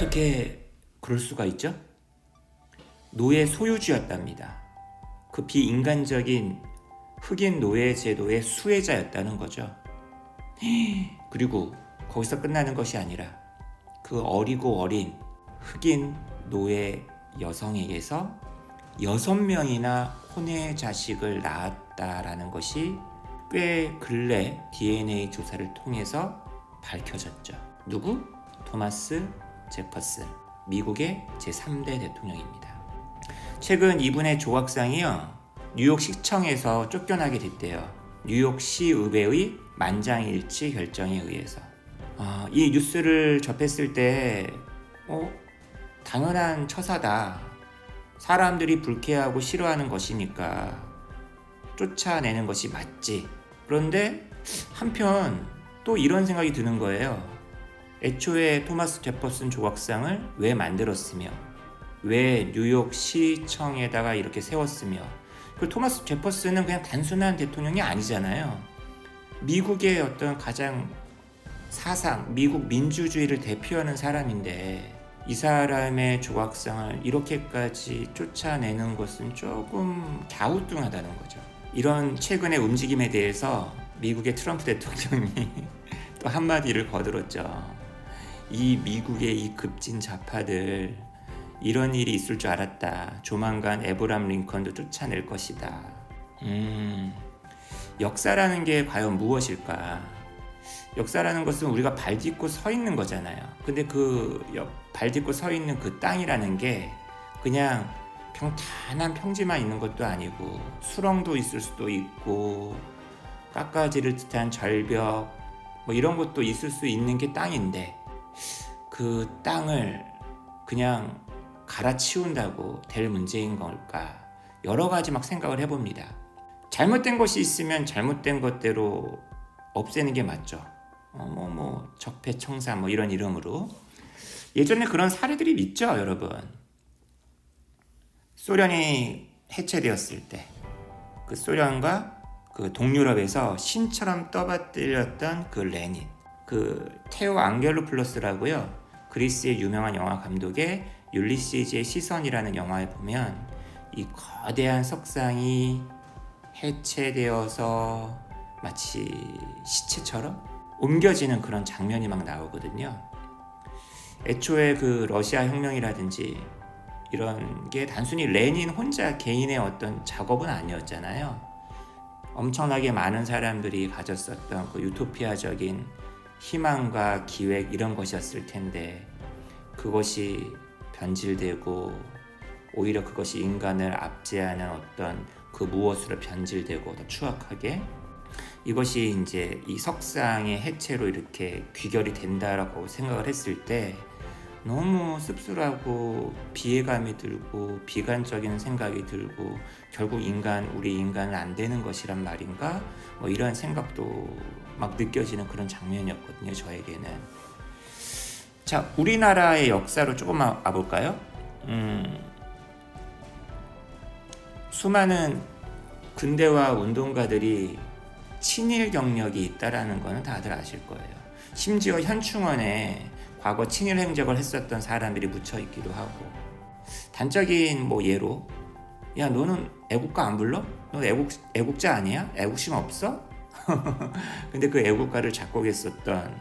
어떻게 그럴 수가 있죠? 노예 소유주였답니다. 그 비인간적인 흑인 노예 제도의 수혜자였다는 거죠. 그리고 거기서 끝나는 것이 아니라 그 어리고 어린 흑인 노예 여성에게서 6명이나 혼외 자식을 낳았다라는 것이 꽤 근래 DNA 조사를 통해서 밝혀졌죠. 누구? 토마스 제퍼슨, 미국의 제3대 대통령입니다. 최근 이분의 조각상이요, 뉴욕시청에서 쫓겨나게 됐대요. 뉴욕시 의회의 만장일치 결정에 의해서. 이 뉴스를 접했을 때 당연한 처사다. 사람들이 불쾌하고 싫어하는 것이니까 쫓아내는 것이 맞지. 그런데 한편 또 이런 생각이 드는 거예요. 애초에 토마스 제퍼슨 조각상을 왜 만들었으며, 왜 뉴욕시청에다가 이렇게 세웠으며, 그 토마스 제퍼슨은 그냥 단순한 대통령이 아니잖아요. 미국의 어떤 가장 사상, 미국 민주주의를 대표하는 사람인데 이 사람의 조각상을 이렇게까지 쫓아내는 것은 조금 갸우뚱하다는 거죠. 이런 최근의 움직임에 대해서 미국의 트럼프 대통령이 또 한마디를 거들었죠. 이 미국의 이 급진 좌파들, 이런 일이 있을 줄 알았다. 조만간 에브람 링컨도 쫓아낼 것이다. 역사라는 게 과연 무엇일까? 역사라는 것은 우리가 발 딛고 서 있는 거잖아요. 근데 그 발 딛고 서 있는 그 땅이라는 게 그냥 평탄한 평지만 있는 것도 아니고 수렁도 있을 수도 있고 깎아지를 듯한 절벽 뭐 이런 것도 있을 수 있는 게 땅인데, 그 땅을 그냥 갈아치운다고 될 문제인 걸까? 여러 가지 막 생각을 해봅니다. 잘못된 것이 있으면 잘못된 것대로 없애는 게 맞죠. 적폐청산 뭐 이런 이름으로. 예전에 그런 사례들이 있죠, 여러분. 소련이 해체되었을 때 그 소련과 그 동유럽에서 신처럼 떠받들렸던 그 레닌, 그 테오 앙겔로플러스라고요, 그리스의 유명한 영화 감독의 율리시즈의 시선이라는 영화에 보면 이 거대한 석상이 해체되어서 마치 시체처럼 옮겨지는 그런 장면이 막 나오거든요. 애초에 그 러시아 혁명이라든지 이런 게 단순히 레닌 혼자 개인의 어떤 작업은 아니었잖아요. 엄청나게 많은 사람들이 가졌었던 그 유토피아적인 희망과 기획 이런 것이었을 텐데 그것이 변질되고 오히려 그것이 인간을 압제하는 어떤 그 무엇으로 변질되고 더 추악하게, 이것이 이제 이 석상의 해체로 이렇게 귀결이 된다라고 생각을 했을 때 너무 씁쓸하고 비애감이 들고 비관적인 생각이 들고 결국 우리 인간은 안 되는 것이란 말인가? 뭐 이런 생각도 막 느껴지는 그런 장면이었거든요, 저에게는. 자, 우리나라의 역사로 조금 와볼까요? 수많은 근대화 운동가들이 친일 경력이 있다라는 거는 다들 아실 거예요. 심지어 현충원에 과거 친일 행적을 했었던 사람들이 묻혀 있기도 하고, 단적인 예로, 야 너는 애국가 안 불러? 너 애국자 아니야? 애국심 없어? 근데 그 애국가를 작곡했었던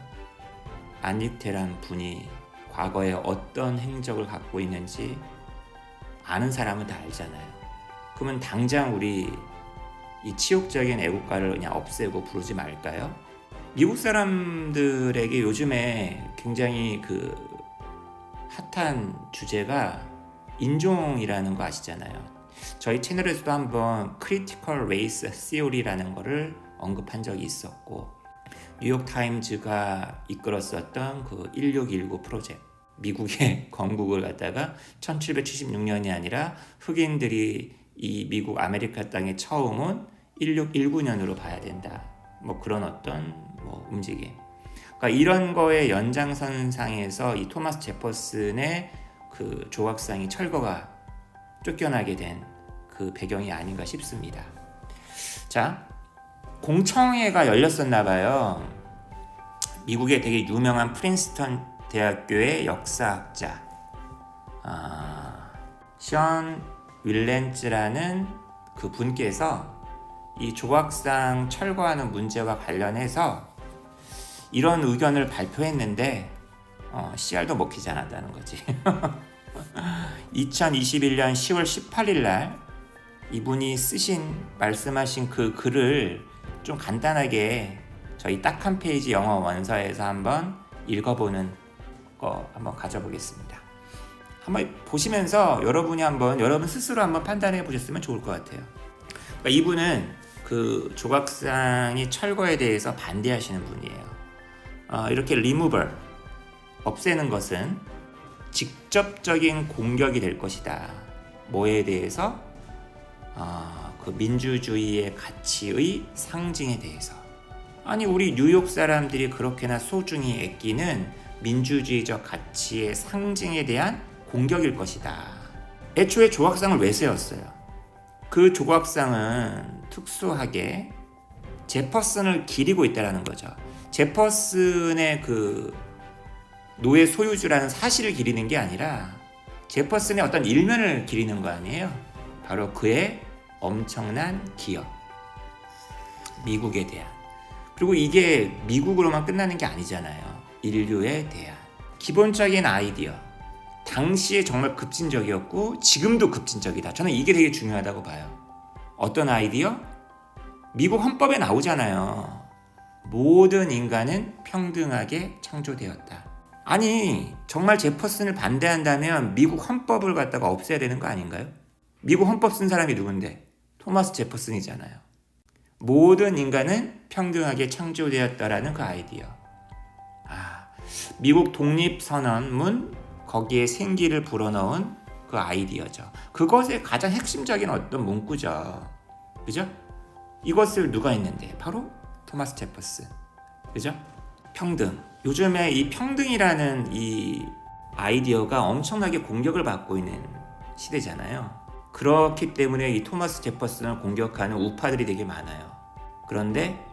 안익태란 분이 과거에 어떤 행적을 갖고 있는지 아는 사람은 다 알잖아요. 그러면 당장 우리 이 치욕적인 애국가를 그냥 없애고 부르지 말까요? 미국 사람들에게 요즘에 굉장히 그 핫한 주제가 인종이라는 거 아시잖아요. 저희 채널에서도 한번 크리티컬 레이스 시오리라는 거를 언급한 적이 있었고, 뉴욕타임즈가 이끌었었던 그 1619 프로젝트, 미국의 건국을 갖다가 1776년이 아니라 흑인들이 이 미국 아메리카 땅에 처음 온 1619년으로 봐야 된다. 뭐 그런 어떤 움직임. 그러니까 이런 거의 연장선상에서 이 토마스 제퍼슨의 그 조각상이 철거가 쫓겨나게 된 그 배경이 아닌가 싶습니다. 자, 공청회가 열렸었나 봐요. 미국의 되게 유명한 프린스턴 대학교의 역사학자 션 윌렌츠라는 그 분께서 이 조각상 철거하는 문제와 관련해서 이런 의견을 발표했는데 씨알도 먹히지 않았다는 거지. 2021년 10월 18일 날 이분이 말씀하신 그 글을 좀 간단하게 저희 딱 한 페이지 영어 원서에서 한번 읽어보는 거 한번 가져보겠습니다. 한번 보시면서 여러분 스스로 한번 판단해 보셨으면 좋을 것 같아요. 그러니까 이분은 그 조각상이 철거에 대해서 반대하시는 분이에요. 이렇게 리무벌, 없애는 것은 직접적인 공격이 될 것이다. 뭐에 대해서? 그 민주주의의 가치의 상징에 대해서. 아니, 우리 뉴욕 사람들이 그렇게나 소중히 아끼는 민주주의적 가치의 상징에 대한 공격일 것이다. 애초에 조각상을 왜 세웠어요? 그 조각상은 특수하게 제퍼슨을 기리고 있다는 거죠. 제퍼슨의 그 노예 소유주라는 사실을 기리는 게 아니라 제퍼슨의 어떤 일면을 기리는 거 아니에요? 바로 그의 엄청난 기여, 미국에 대한. 그리고 이게 미국으로만 끝나는 게 아니잖아요. 인류에 대한 기본적인 아이디어. 당시에 정말 급진적이었고 지금도 급진적이다. 저는 이게 되게 중요하다고 봐요. 어떤 아이디어? 미국 헌법에 나오잖아요. 모든 인간은 평등하게 창조되었다. 아니, 정말 제퍼슨을 반대한다면 미국 헌법을 갖다가 없애야 되는 거 아닌가요? 미국 헌법 쓴 사람이 누군데? 토마스 제퍼슨이잖아요. 모든 인간은 평등하게 창조되었다라는 그 아이디어. 미국 독립선언문, 거기에 생기를 불어넣은 그 아이디어죠. 그것의 가장 핵심적인 어떤 문구죠. 그죠? 이것을 누가 했는데? 바로 토마스 제퍼슨. 그죠? 평등. 요즘에 이 평등이라는 이 아이디어가 엄청나게 공격을 받고 있는 시대잖아요. 그렇기 때문에 이 토마스 제퍼슨을 공격하는 우파들이 되게 많아요. 그런데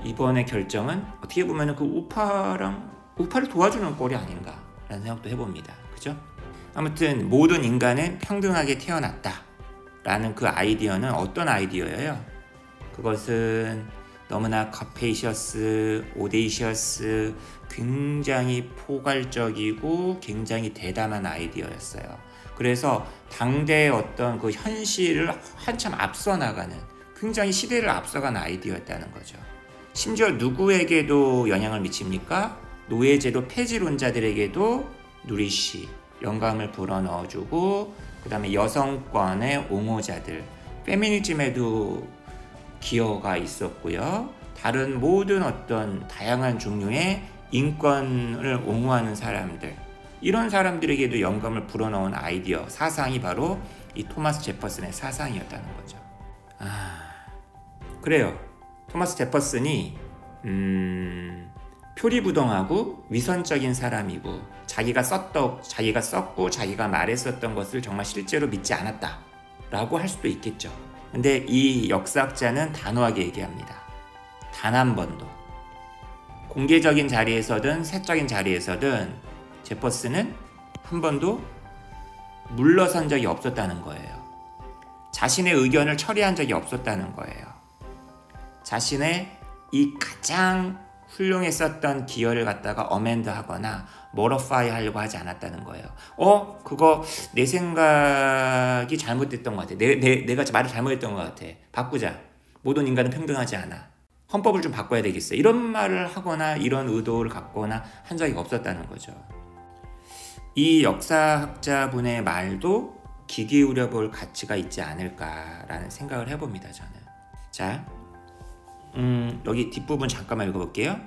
이번의 결정은 어떻게 보면 그 우파를 도와주는 꼴이 아닌가라는 생각도 해봅니다. 그죠? 아무튼 모든 인간은 평등하게 태어났다라는 그 아이디어는 어떤 아이디어예요? 그것은 너무나 커페이셔스, 오데이셔스, 굉장히 포괄적이고 굉장히 대담한 아이디어였어요. 그래서 당대의 어떤 그 현실을 한참 앞서 나가는, 굉장히 시대를 앞서간 아이디어였다는 거죠. 심지어 누구에게도 영향을 미칩니까? 노예제도 폐지론자들에게도 누리씨, 영감을 불어넣어주고, 그 다음에 여성권의 옹호자들, 페미니즘에도 기여가 있었고요. 다른 모든 어떤 다양한 종류의 인권을 옹호하는 사람들, 이런 사람들에게도 영감을 불어넣은 아이디어, 사상이 바로 이 토마스 제퍼슨의 사상이었다는 거죠. 그래요. 토마스 제퍼슨이 표리부동하고 위선적인 사람이고, 자기가 썼고 자기가 말했었던 것을 정말 실제로 믿지 않았다 라고 할 수도 있겠죠. 근데 이 역사학자는 단호하게 얘기합니다. 단 한 번도, 공개적인 자리에서든 사적인 자리에서든 제퍼슨은 한 번도 물러선 적이 없었다는 거예요. 자신의 의견을 처리한 적이 없었다는 거예요. 자신의 이 가장 훌륭했었던 기여를 갖다가 어멘드하거나 모러파이 하려고 하지 않았다는 거예요. 그거 내 생각이 잘못됐던 것 같아. 내가 말을 잘못했던 것 같아. 바꾸자. 모든 인간은 평등하지 않아. 헌법을 좀 바꿔야 되겠어. 이런 말을 하거나 이런 의도를 갖거나 한 적이 없었다는 거죠. 이 역사학자분의 말도 귀 기울여 볼 가치가 있지 않을까라는 생각을 해봅니다. 저는. 자, 여기 뒷부분 잠깐만 읽어볼게요.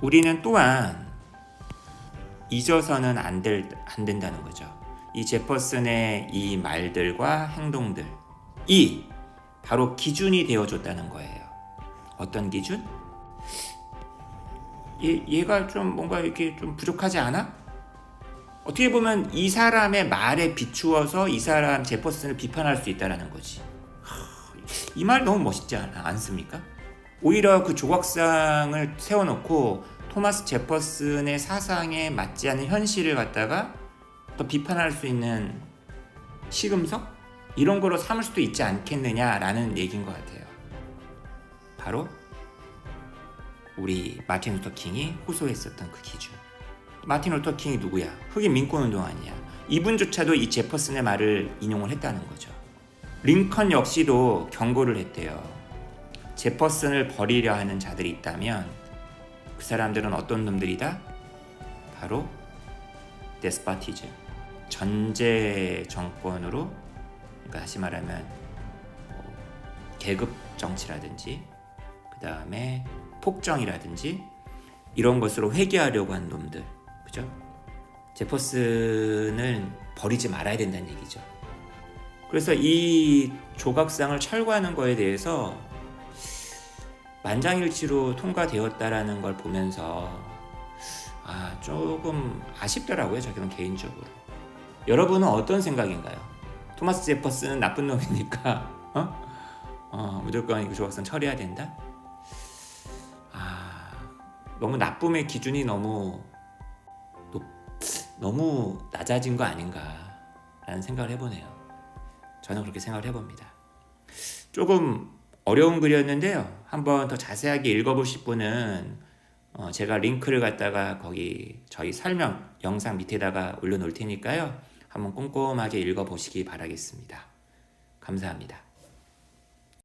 우리는 또한 잊어서는 안 된다는 거죠. 이 제퍼슨의 이 말들과 행동들이 바로 기준이 되어줬다는 거예요. 어떤 기준? 얘가 좀 뭔가 이렇게 좀 부족하지 않아? 어떻게 보면 이 사람의 말에 비추어서 이 사람 제퍼슨을 비판할 수 있다는 거지. 이 말 너무 멋있지 않습니까? 오히려 그 조각상을 세워놓고 토마스 제퍼슨의 사상에 맞지 않는 현실을 갖다가 또 비판할 수 있는 시금석? 이런 거로 삼을 수도 있지 않겠느냐라는 얘기인 것 같아요. 바로 우리 마틴 루터 킹이 호소했었던 그 기준. 마틴 루터 킹이 누구야? 흑인 민권운동 아니야. 이분조차도 이 제퍼슨의 말을 인용을 했다는 거죠. 링컨 역시도 경고를 했대요. 제퍼슨을 버리려 하는 자들이 있다면 그 사람들은 어떤 놈들이다? 바로 데스파티즘, 전제 정권으로, 그러니까 다시 말하면 계급 정치라든지 그 다음에 폭정이라든지 이런 것으로 회귀하려고 하는 놈들, 그죠? 제퍼슨을 버리지 말아야 된다는 얘기죠. 그래서 이 조각상을 철거하는 거에 대해서 만장일치로 통과되었다라는 걸 보면서 조금 아쉽더라고요. 저는 개인적으로. 여러분은 어떤 생각인가요? 토마스 제퍼슨은 나쁜 놈이니까 무조건 이 조각상 처리해야 된다? 너무 나쁨의 기준이 너무 낮아진 거 아닌가라는 생각을 해보네요. 저는 그렇게 생각을 해봅니다. 조금 어려운 글이었는데요. 한번 더 자세하게 읽어보실 분은 제가 링크를 갖다가 거기 저희 설명 영상 밑에다가 올려놓을 테니까요. 한번 꼼꼼하게 읽어보시기 바라겠습니다. 감사합니다.